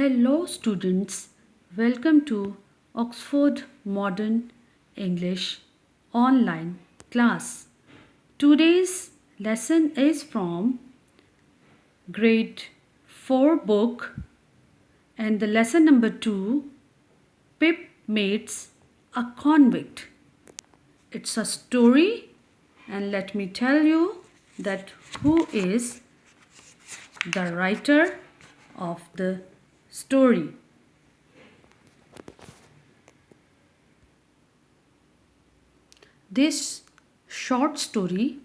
Hello, students. Welcome to Oxford Modern English online class. Today's lesson is from grade 4 book and the lesson number 2, Pip Meets a Convict. It's a story, and let me tell you that who is the writer of the story. This short story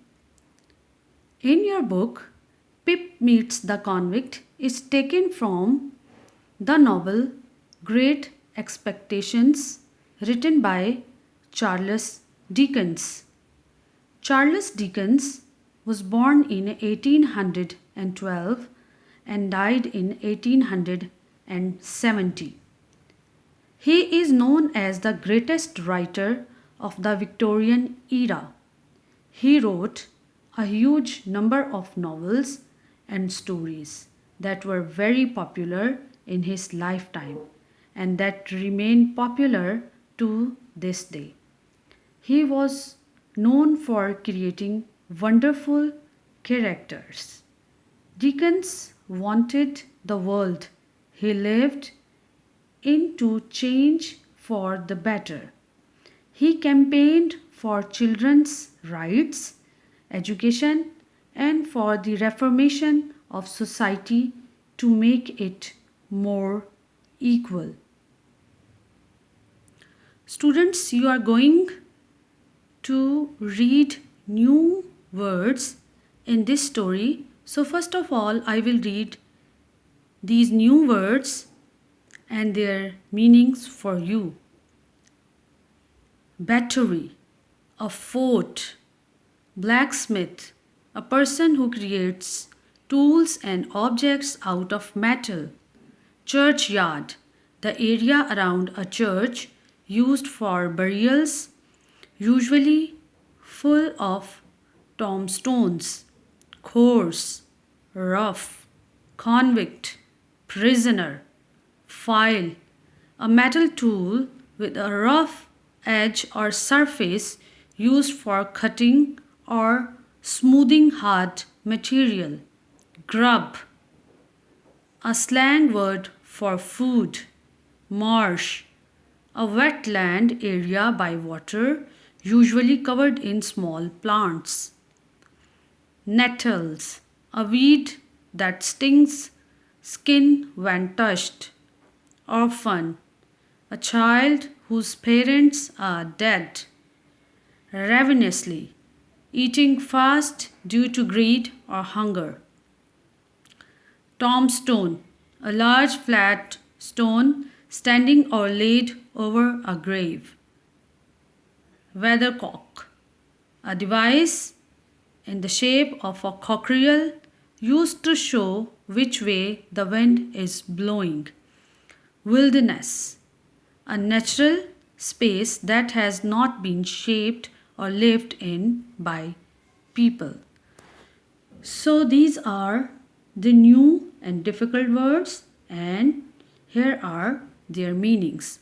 in your book, Pip Meets the Convict, is taken from the novel Great Expectations, written by Charles Dickens. Charles Dickens was born in 1812 and died in 1870. He is known as the greatest writer of the Victorian era. He wrote a huge number of novels and stories that were very popular in his lifetime and that remain popular to this day. He was known for creating wonderful characters. Dickens wanted the world he lived in to change for the better. He campaigned for children's rights, education, and for the reformation of society to make it more equal. Students, you are going to read new words in this story. So first of all, I will read these new words and their meanings for you. Battery, a fort. Blacksmith, a person who creates tools and objects out of metal. Churchyard, the area around a church used for burials, usually full of tombstones. Coarse, rough. Convict, prisoner. File, a metal tool with a rough edge or surface used for cutting or smoothing hard material. Grub, a slang word for food. Marsh, a wetland area by water, usually covered in small plants. Nettles, a weed that stings skin when touched. Orphan, a child whose parents are dead. Ravenously, eating fast due to greed or hunger. Tombstone, a large flat stone standing or laid over a grave. Weathercock, a device in the shape of a cockerel used to show which way the wind is blowing. Wilderness, a natural space that has not been shaped or lived in by people. So these are the new and difficult words, and here are their meanings.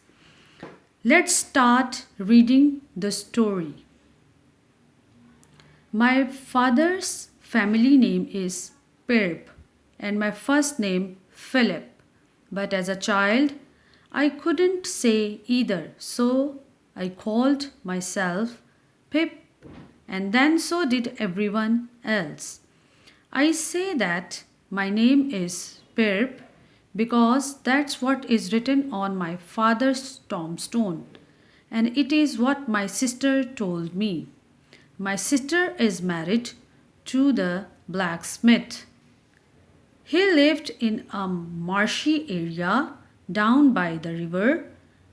Let's start reading the story. My father's family name is Pirp and my first name Philip. But as a child, I couldn't say either, so I called myself Pip, and then so did everyone else. I say that my name is Pirp because that's what is written on my father's tombstone, and it is what my sister told me. My sister is married to the blacksmith. He lived in a marshy area down by the river,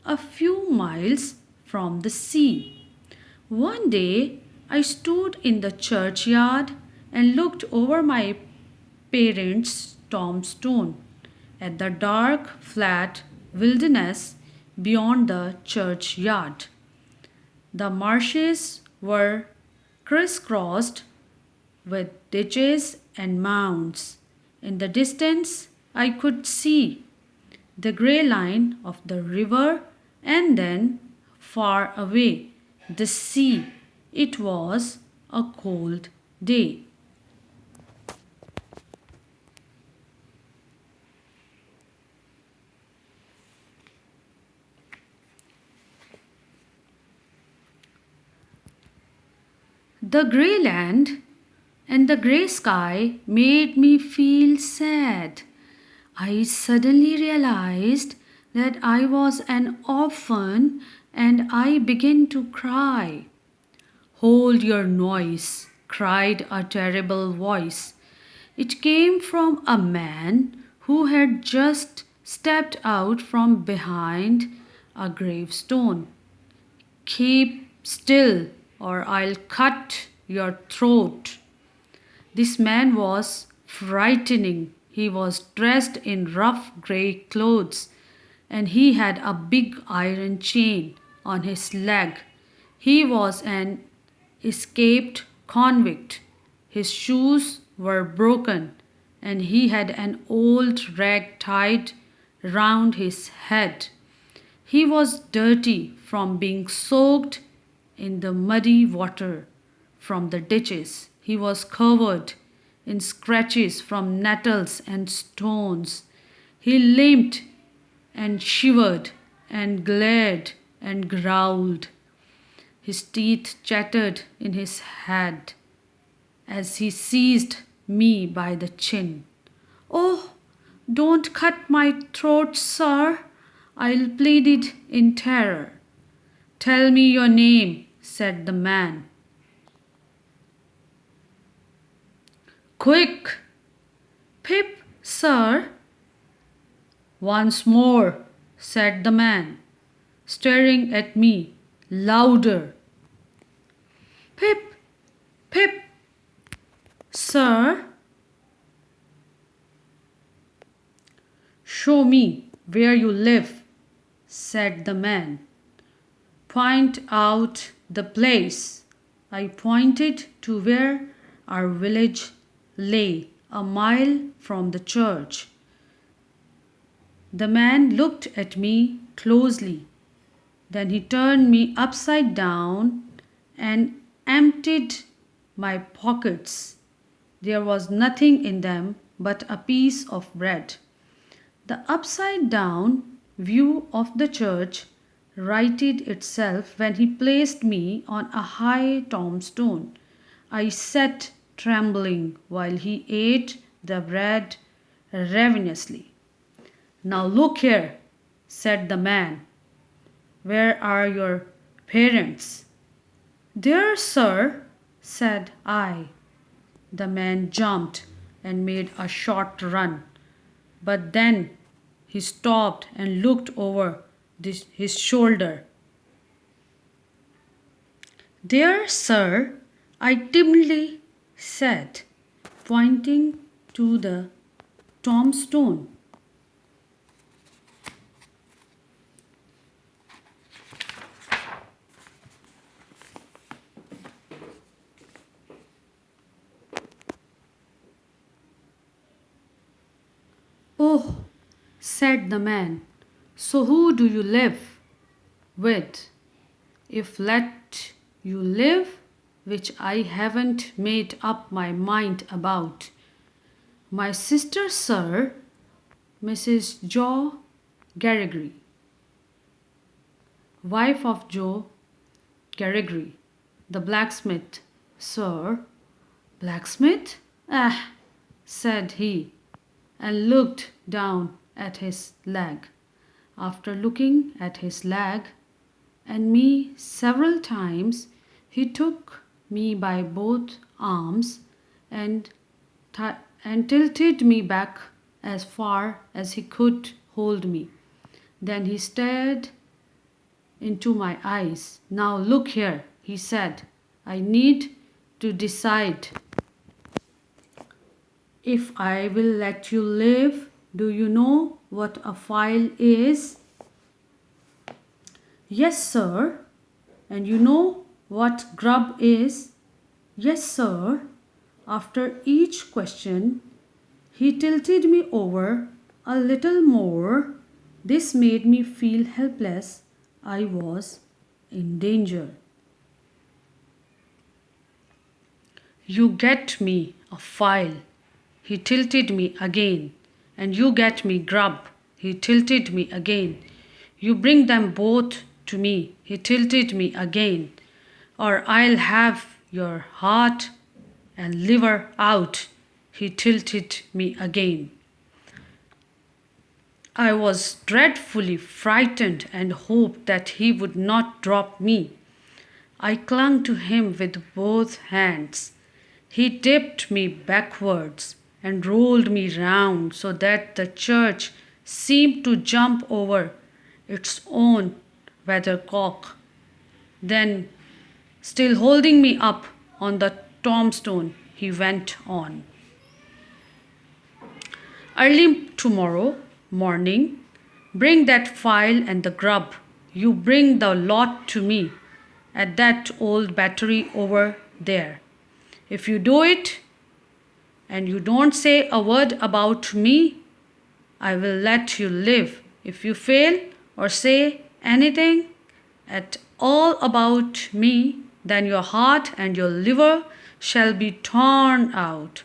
a few miles from the sea. One day, I stood in the churchyard and looked over my parents' tombstone at the dark, flat wilderness beyond the churchyard. The marshes were crisscrossed with ditches and mounds. In the distance, I could see the grey line of the river, and then far away, the sea. It was a cold day. The grey land and the grey sky made me feel sad. I suddenly realized that I was an orphan and I began to cry. Hold your noise, cried a terrible voice. It came from a man who had just stepped out from behind a gravestone. Keep still, or I'll cut your throat. This man was frightening. He was dressed in rough grey clothes and he had a big iron chain on his leg. He was an escaped convict. His shoes were broken and he had an old rag tied round his head. He was dirty from being soaked in the muddy water from the ditches. He was covered in scratches from nettles and stones. He limped and shivered and glared and growled. His teeth chattered in his head as he seized me by the chin. "Oh, don't cut my throat, sir," I pleaded in terror. "Tell me your name," said the man. "Quick!" "Pip, sir." "Once more," said the man, staring at me louder. "Pip, Pip, sir." "Show me where you live," said the man. "Point out the place." I pointed to where our village lay, a mile from the church. The man looked at me closely. Then he turned me upside down and emptied my pockets. There was nothing in them but a piece of bread. The upside down view of the church righted itself when he placed me on a high tombstone. I sat trembling while he ate the bread ravenously. "Now look here," said the man. "Where are your parents?" "There, sir," said I. The man jumped and made a short run, but then he stopped and looked over his shoulder. "There, sir," I timidly said, pointing to the tombstone. "Oh," said the man, "so who do you live with? If let you live, which I haven't made up my mind about." "My sister, sir, Mrs. Joe Garrigary." "Wife of Joe Garrigary, the blacksmith, sir." "Blacksmith? Ah," said he, and looked down at his leg. After looking at his leg and me several times, he took me by both arms and tilted me back as far as he could hold me. Then he stared into my eyes. "Now look here," he said. "I need to decide if I will let you live. Do you know what a file is?" "Yes, sir." "And you know what grub is?" "Yes, sir." After each question, he tilted me over a little more This made me feel helpless. I was in danger. You get me a file. He tilted me again. And you get me grub. He tilted me again. You bring them both to me. He tilted me again. Or I'll have your heart and liver out. He tilted me again. I was dreadfully frightened and hoped that he would not drop me. I clung to him with both hands. He tipped me backwards and rolled me round so that the church seemed to jump over its own weathercock. Then, still holding me up on the tombstone, he went on. Early tomorrow morning, bring that file and the grub. You bring the lot to me at that old battery over there. If you do it and you don't say a word about me, I will let you live. If you fail or say anything at all about me, then your heart and your liver shall be torn out,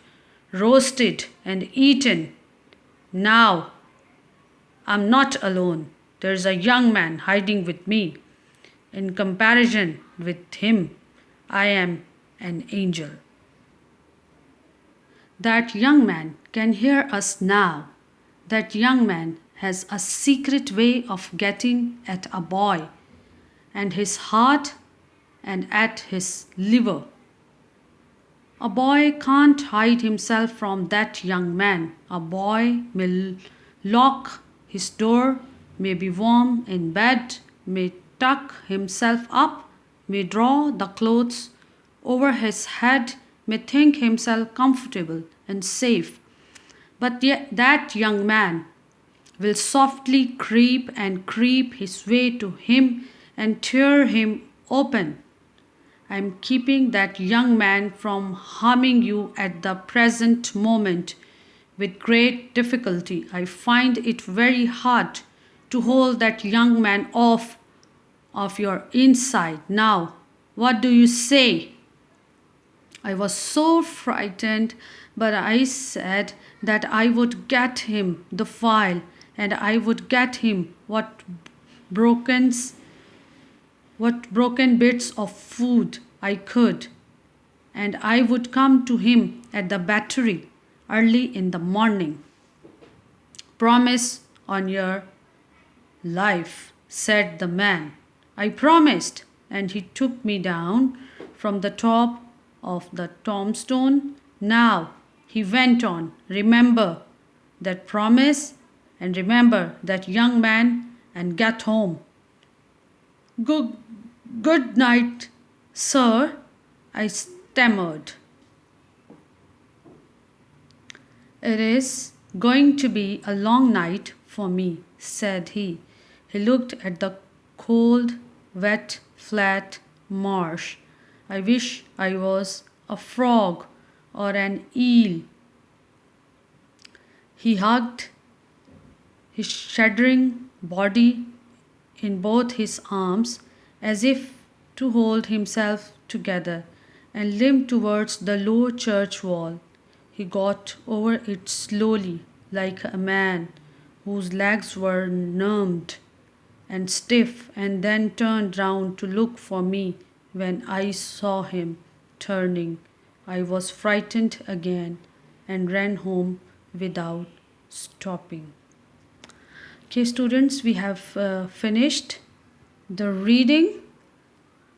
roasted and eaten. Now, I'm not alone. There's a young man hiding with me. In comparison with him, I am an angel. That young man can hear us now. That young man has a secret way of getting at a boy and his heart and at his liver. A boy can't hide himself from that young man. A boy may lock his door, may be warm in bed, may tuck himself up, may draw the clothes over his head, may think himself comfortable and safe. But yet that young man will softly creep his way to him and tear him open. I am keeping that young man from harming you at the present moment with great difficulty. I find it very hard to hold that young man off of your inside. Now, what do you say? I was so frightened, but I said that I would get him the file and I would get him what broken bits of food I could, and I would come to him at the battery early in the morning. Promise on your life, said the man. I promised, and he took me down from the top of the tombstone. Now, he went on, remember that promise and remember that young man and get home. Good night, sir, I stammered. It is going to be a long night for me, said he. He looked at the cold, wet, flat marsh. I wish I was a frog or an eel. He hugged his shuddering body in both his arms as if to hold himself together and limped towards the low church wall. He got over it slowly, like a man whose legs were numbed and stiff, and then turned round to look for me. When I saw him turning, I was frightened again and ran home without stopping. Okay, students, we have finished the reading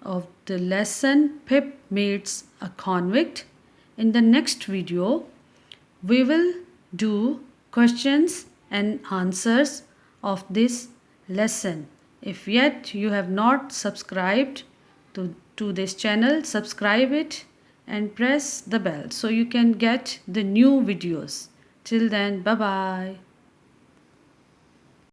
of the lesson Pip Meets a Convict. In the next video, we will do questions and answers of this lesson. If yet you have not subscribed to this channel, subscribe it and press the bell so you can get the new videos. Till then, bye bye.